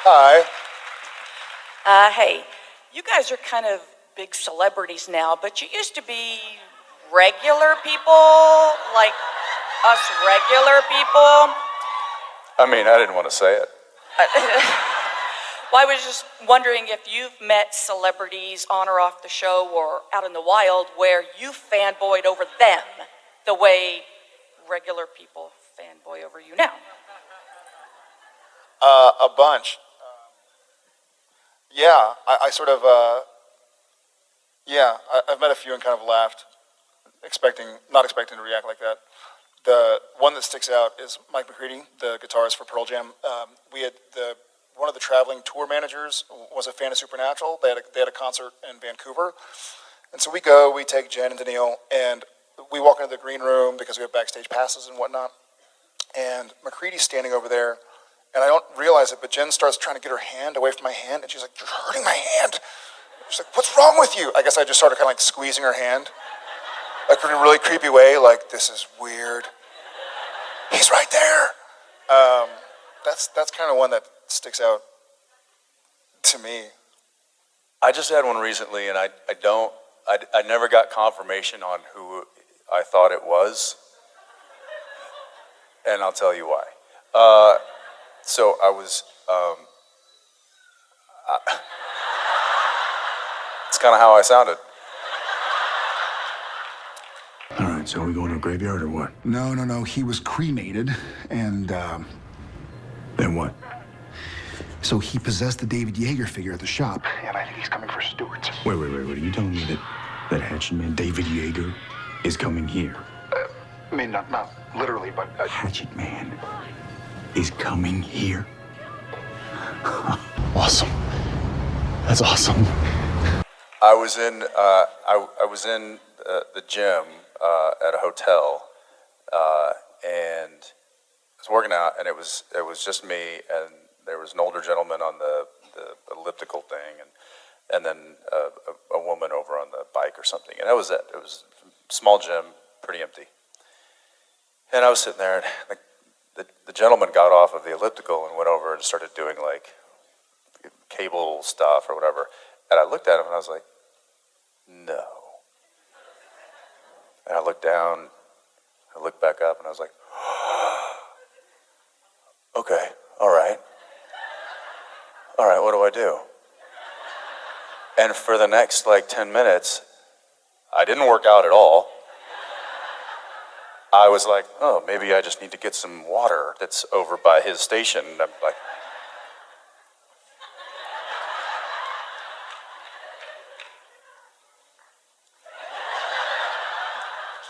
Hi. Hey, you guys are kind of big celebrities now, but you used to be regular people, like us regular people. I mean, I didn't want to say it. Well, I was just wondering if you've met celebrities on or off the show or out in the wild where you fanboyed over them the way regular people fanboy over you now. A bunch. Yeah, I sort of, I've met a few and kind of laughed, not expecting to react like that. The one that sticks out is Mike McCready, the guitarist for Pearl Jam. One of the traveling tour managers was a fan of Supernatural. They had a concert in Vancouver. And so we take Jen and Daniil, and we walk into the green room because we have backstage passes and whatnot. And McCready's standing over there, and I don't realize it, but Jen starts trying to get her hand away from my hand, and she's like, "You're hurting my hand." She's like, "What's wrong with you?" I guess I just started kind of like squeezing her hand, like in a really creepy way, like, "This is weird. He's right there." That's kind of one that sticks out to me. I just had one recently, and I never got confirmation on who I thought it was, and I'll tell you why. So I was, it's kind of how I sounded. All right, so are we going to a graveyard or what? No. He was cremated, and, Then what? so he possessed the David Yeager figure at the shop, and I think he's coming for Stuart. Wait. Are you telling me that Hatchet Man David Yeager is coming here? I mean, not literally, but... Hatchet Man is coming here? Awesome. That's awesome. I was in the gym at a hotel, and I was working out, and it was just me, and there was an older gentleman on the elliptical thing, and then a woman over on the bike or something, and that was it. It was a small gym, pretty empty. And I was sitting there, and the gentleman got off of the elliptical and went over and started doing like cable stuff or whatever. And I looked at him and I was like, no. And I looked down, I looked back up, and I was like, okay, all right, what do I do? And for the next like 10 minutes, I didn't work out at all. I was like, oh, maybe I just need to get some water that's over by his station. And I'm like,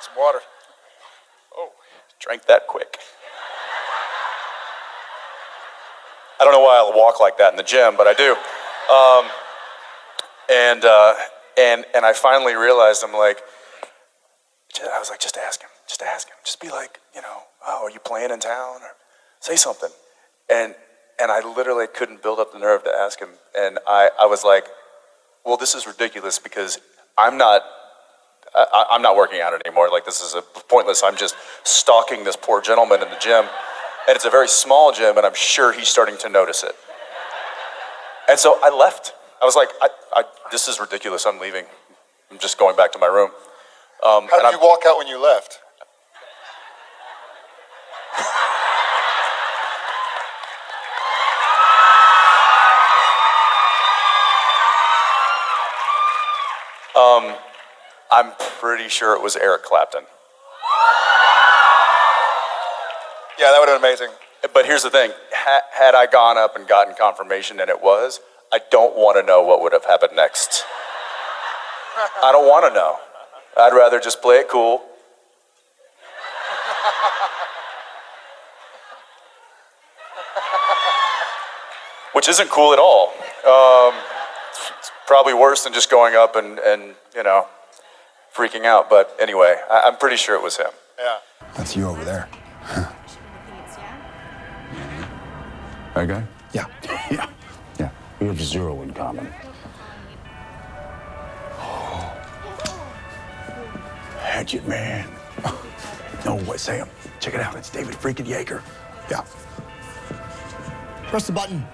Some water. oh, drank that quick. I don't know why I walk like that in the gym, but I do. And I finally realized, I was like, just ask him. Just be like, oh, are you playing in town? Or say something. And I literally couldn't build up the nerve to ask him. And I was like, well, this is ridiculous because I'm not working out anymore. Like, this is pointless. I'm just stalking this poor gentleman in the gym. And it's a very small gym, and I'm sure he's starting to notice it. And so I left. I was like, this is ridiculous. I'm leaving. I'm just going back to my room. How did you walk out when you left? I'm pretty sure it was Eric Clapton. Yeah, that would have been amazing. But here's the thing. Had I gone up and gotten confirmation and it was, I don't want to know what would have happened next. I don't want to know. I'd rather just play it cool. Which isn't cool at all. It's probably worse than just going up and freaking out. But anyway, I'm pretty sure it was him. Yeah. That's you over there. That guy? Yeah. Yeah. We have zero in common. Hatchet Man. No, what, Sam? Check it out. It's David freaking Yeager. Yeah. Press the button.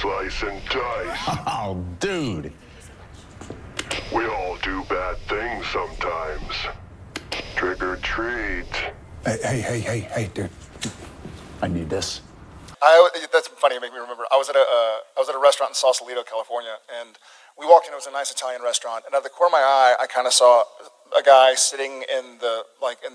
slice and dice. Oh, dude. We all do bad things sometimes. Trick or treat. Hey, dude. I need this. That's funny. You make me remember. I was at a restaurant in Sausalito, California, and we walked in. It was a nice Italian restaurant, and out of the corner of my eye, I kind of saw a guy sitting in the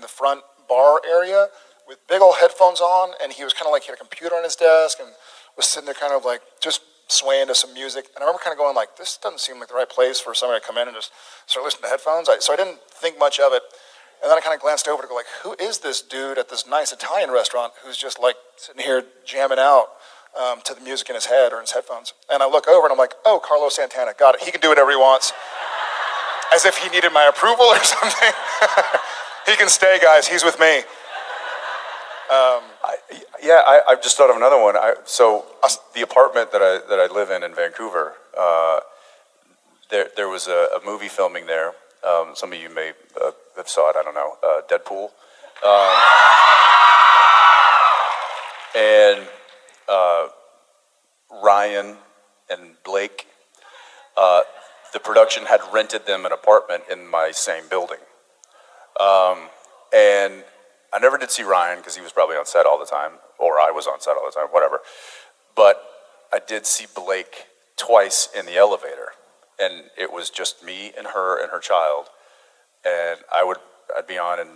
front bar area with big old headphones on, and he was kind of like he had a computer on his desk and was sitting there kind of like just swaying to some music. And I remember kind of going like, this doesn't seem like the right place for somebody to come in and just start listening to headphones. So I didn't think much of it. And then I kind of glanced over to go like, who is this dude at this nice Italian restaurant who's just like sitting here jamming out to the music in his head or in his headphones? And I look over and I'm like, oh, Carlos Santana, got it. He can do whatever he wants. As if he needed my approval or something. He can stay, guys. He's with me. I just thought of another one. The apartment that I live in Vancouver, there was a movie filming there. Some of you may have saw it. I don't know. Deadpool. And Ryan and Blake, the production had rented them an apartment in my same building. And I never did see Ryan because he was probably on set all the time, or I was on set all the time, whatever. But I did see Blake twice in the elevator, and it was just me and her child. And I'd be on, and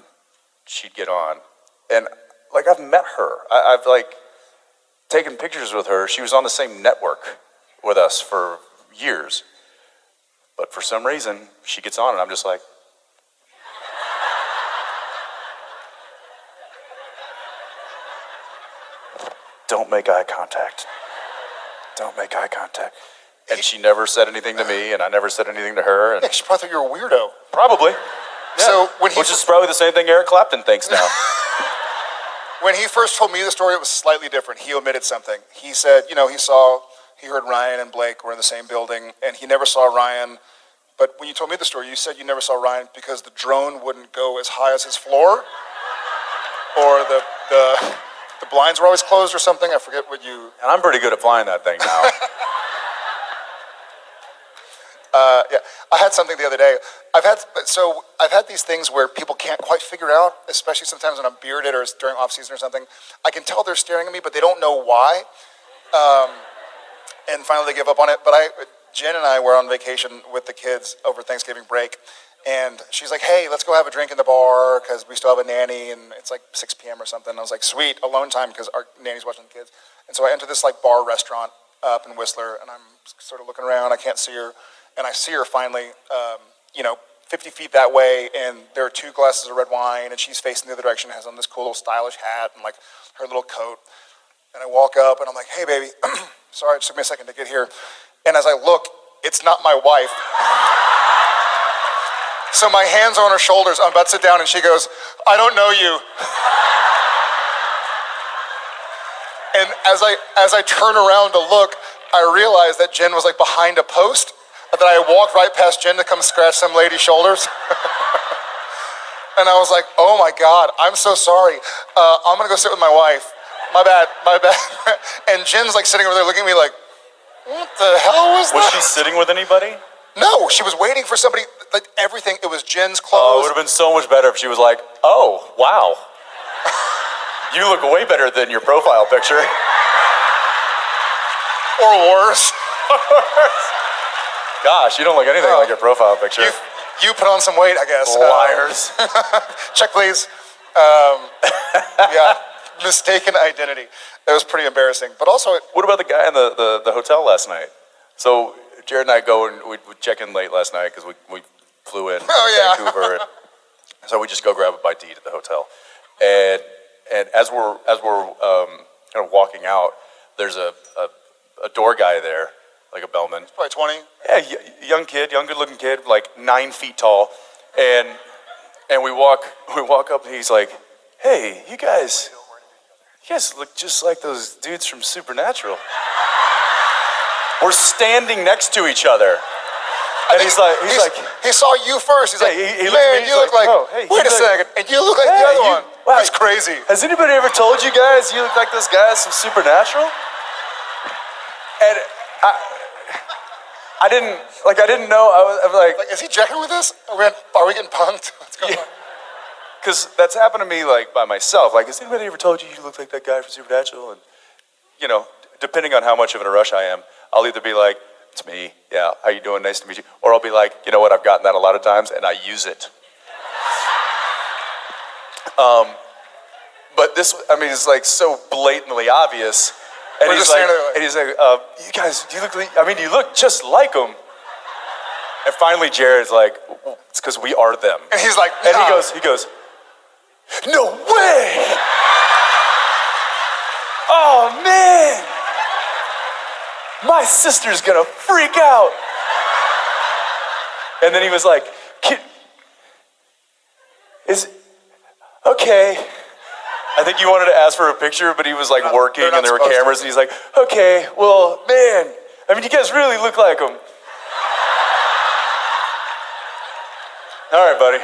she'd get on, and like I've met her. I've like taken pictures with her. She was on the same network with us for years, but for some reason she gets on, and I'm just like. Don't make eye contact. Don't make eye contact. And she never said anything to me, and I never said anything to her. And Yeah, she probably thought you were a weirdo. probably. Yeah. So which is probably the same thing Eric Clapton thinks now. When he first told me the story, it was slightly different. He omitted something. He said, he heard Ryan and Blake were in the same building, and he never saw Ryan. But when you told me the story, you said you never saw Ryan because the drone wouldn't go as high as his floor, or the blinds were always closed or something. I forget what you. And I'm pretty good at flying that thing now. Yeah, I had something the other day. I've had these things where people can't quite figure out, especially sometimes when I'm bearded or it's during off season or something. I can tell they're staring at me, but they don't know why. And finally they give up on it. But Jen and I were on vacation with the kids over Thanksgiving break, and she's like, "Hey, let's go have a drink in the bar because we still have a nanny, and it's like 6 p.m. or something." And I was like, "Sweet, alone time," because our nanny's watching the kids. And so I enter this like bar restaurant up in Whistler, and I'm sort of looking around. I can't see her. And I see her finally, 50 feet that way, and there are 2 glasses of red wine, and she's facing the other direction, has on this cool little stylish hat and like her little coat. And I walk up, and I'm like, "Hey, baby, sorry, it took me a second to get here." And as I look, it's not my wife. So my hands are on her shoulders. I'm about to sit down, and she goes, "I don't know you." And as I turn around to look, I realize that Jen was like behind a post. That I walked right past Jen to come scratch some lady's shoulders. And I was like, "Oh my God, I'm so sorry. I'm gonna go sit with my wife. My bad. And Jen's like sitting over there looking at me like, what the hell was that? Was she sitting with anybody? No, she was waiting for somebody, like everything. It was Jen's Oh, clothes. it would have been so much better if she was like, "Oh, wow. You look way better than your profile picture." Or worse. Gosh, you don't look anything like your profile picture. You put on some weight, I guess. Liars. Check, please. Yeah, mistaken identity. It was pretty embarrassing. But also, What about the guy in the hotel last night? So Jared and I go and we check in late last night because we flew in from Vancouver. And so we just go grab a bite to eat at the hotel. And as we're kind of walking out, there's a door guy there, like a bellman. probably 20. Yeah, young kid, young good-looking kid, like 9 feet tall, and we walk up, and he's like, "Hey, you guys look just like those dudes from Supernatural." We're standing next to each other, and he's like, he saw you first. He's like, he looked at "Man, me, you look like, "Oh, hey," wait a second, and you look like the other one." Wow, That's crazy. Has anybody ever told you guys you look like those guys from Supernatural? I didn't know. I'm like, Like, is he checking with us? Are we getting punked? What's going on? because that's happened to me like by myself. Like, has anybody ever told you you look like that guy from Supernatural? And you know, depending on how much of in a rush I am, I'll either be like, it's me, yeah, how you doing, nice to meet you, or I'll be like, you know what, I've gotten that a lot of times and I use it. But this, I mean, it's like so blatantly obvious. And We're he's just like, standing there like- and he's like, you guys, do you look like, I mean, you look just like him. And finally Jared's like, it's because we are them. And he's like, And "Nah." he goes, no way! Oh man! My sister's gonna freak out. And then he was like, okay. I think you wanted to ask for a picture, but he was like working and there were cameras and he's like, okay, well, man, I mean, you guys really look like him. All right, buddy.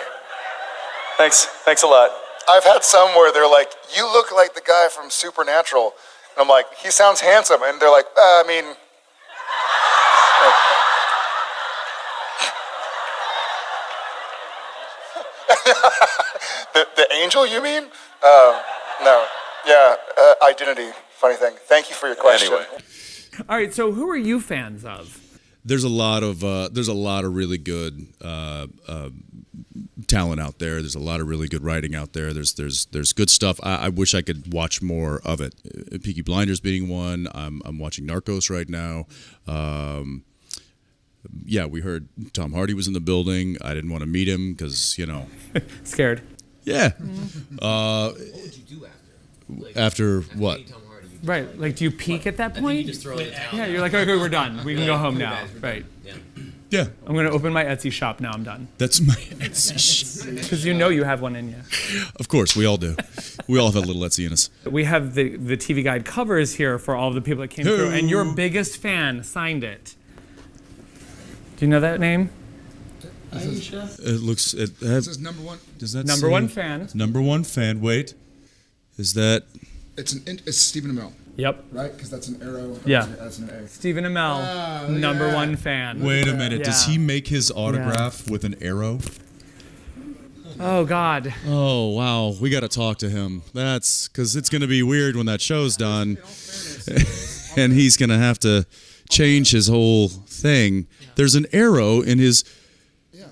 Thanks a lot. I've had some where they're like, you look like the guy from Supernatural. And I'm like, he sounds handsome. And they're like, I mean... the angel, you mean? No. Yeah, identity. Funny thing. Thank you for your question. Anyway. All right, so who are you fans of? There's a lot of really good talent out there. There's a lot of really good writing out there. There's good stuff. I wish I could watch more of it. Peaky Blinders being one. I'm watching Narcos right now. Yeah, we heard Tom Hardy was in the building. I didn't want to meet him because, you know. Scared. Yeah. What would you do after? Like, after what? Tom Hardy, Right, like do you peak at that point? you just throw it out. Yeah, you're like, okay, we're done. We can go home now. Right. Yeah. Yeah. I'm going to open my Etsy shop now. I'm done. That's my Etsy shop. Because you know you have one in you. Of course, we all do. We all have a little Etsy in us. We have the TV Guide covers here for all of the people that came through, and your biggest fan signed it. Do you know that name? It looks. It This is number one. does that Number say- one fan. Number one fan. Wait, is that? It's Stephen Amell, Yep. right? Because that's an arrow. Yeah. That's an A. Stephen Amell, number one fan. Wait a minute. Does Yeah. he make his autograph with an arrow? Oh, God. Oh wow, we got to talk to him. That's because it's going to be weird when that show's done, and he's going to have to change his whole thing. There's an arrow in his.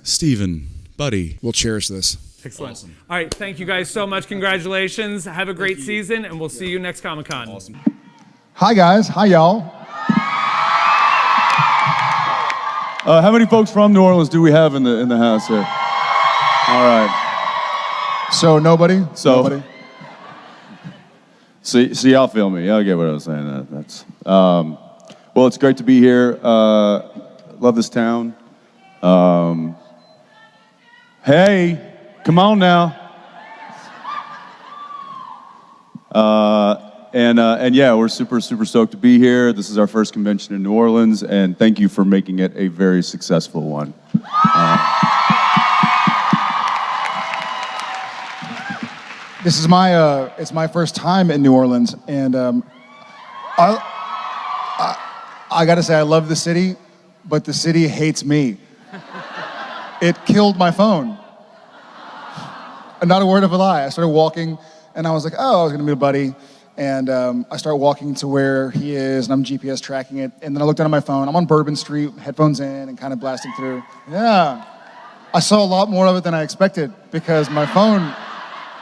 Stephen, buddy. We'll cherish this. Excellent. All right, thank you guys so much. Congratulations. Have a great season, and we'll see you next Comic-Con. Awesome. Hi guys, hi y'all. How many folks from New Orleans do we have in the house here? All right. So nobody. So, Nobody. see, y'all feel me. Y'all get what I was saying. That's. Well, it's great to be here. Love this town. Hey, come on now. And yeah, we're super stoked to be here. This is our first convention in New Orleans, and thank you for making it a very successful one. This is it's my first time in New Orleans, and I gotta say I love the city, but the city hates me. It killed my phone. And not a word of a lie. I started walking, and I was like, oh, I was gonna meet a buddy, and I start walking to where he is, and I'm GPS tracking it, and then I look down at my phone. I'm on Bourbon Street, headphones in, and kind of blasting through. Yeah, I saw a lot more of it than I expected because my phone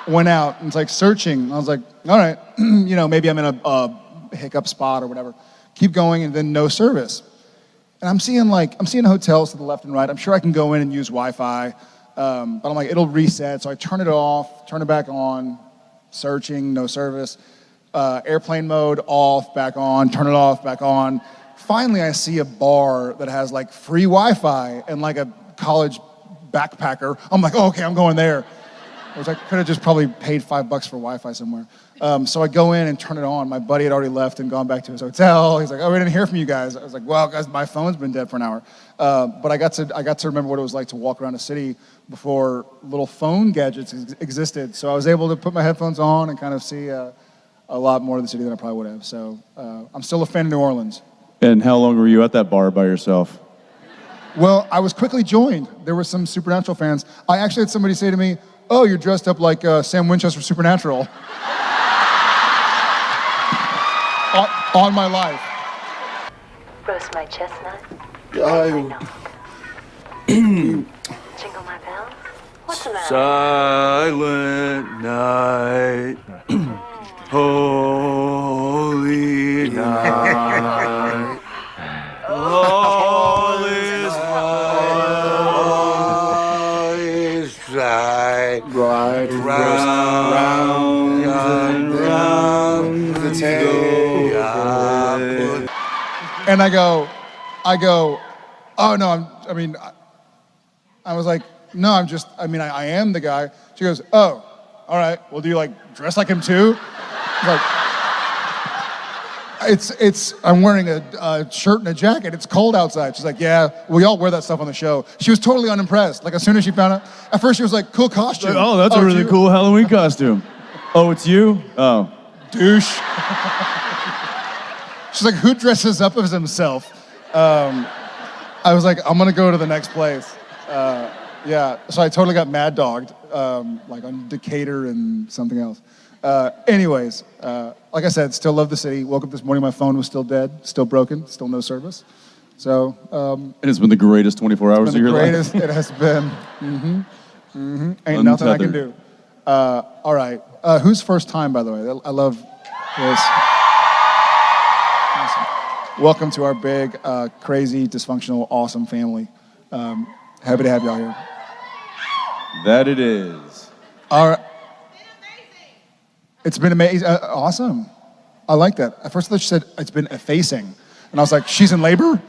went out and it's like searching. I was like, all right, maybe I'm in a hiccup spot or whatever. Keep going, and then no service. And I'm seeing hotels to the left and right. I'm sure I can go in and use Wi-Fi, but I'm like, it'll reset. So I turn it off, turn it back on, searching, no service. Airplane mode, off, back on, turn it off, back on. Finally, I see a bar that has like free Wi-Fi and like a college backpacker. I'm like, oh, okay, I'm going there. I could have just probably paid $5 for Wi-Fi somewhere. So I go in and turn it on. My buddy had already left and gone back to his hotel. He's like, oh, we didn't hear from you guys. I was like, well, guys, my phone's been dead for an hour. But I got to remember what it was like to walk around a city before little phone gadgets existed. So I was able to put my headphones on and kind of see a lot more of the city than I probably would have. So I'm still a fan of New Orleans. And how long were you at that bar by yourself? Well, I was quickly joined. There were some Supernatural fans. I actually had somebody say to me, "Oh, you're dressed up like Sam Winchester Supernatural." on my life. Roast my chestnut. Jingle my bells. What's the matter? Silent night, holy night, all is right, Right, round and round the table. And I go, oh no, I was like, no, I am the guy. She goes, oh, all right, well, do you like dress like him too? Like, I'm wearing a shirt and a jacket. It's cold outside. She's like, yeah, we all wear that stuff on the show. She was totally unimpressed. Like as soon as she found out, at first she was like, cool costume. Like, oh, that's a really cool Halloween costume. Oh, it's you? Oh. Douche. She's like, who dresses up as himself? I was like, I'm gonna go to the next place. Yeah, so I totally got mad dogged, like on Decatur and something else. Anyways, like I said, still love the city. Woke up this morning, my phone was still dead, still broken, still no service. So. It has been the greatest 24 hours of your life. It has been. Ain't nothing I can do. All right, who's first time, by the way? I love this. Awesome. Welcome to our big, crazy, dysfunctional, awesome family. Happy to have y'all here. That it is. All right. It's been amazing. Awesome. I like that. At first I thought she said it's been effacing. And I was like, she's in labor?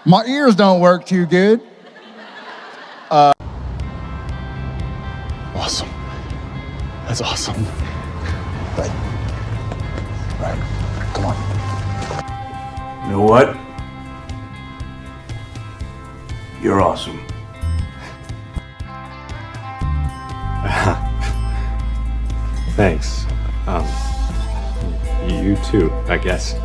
My ears don't work too good. Awesome. That's awesome. Right. Come on. You know what? You're awesome. Thanks. You too, I guess.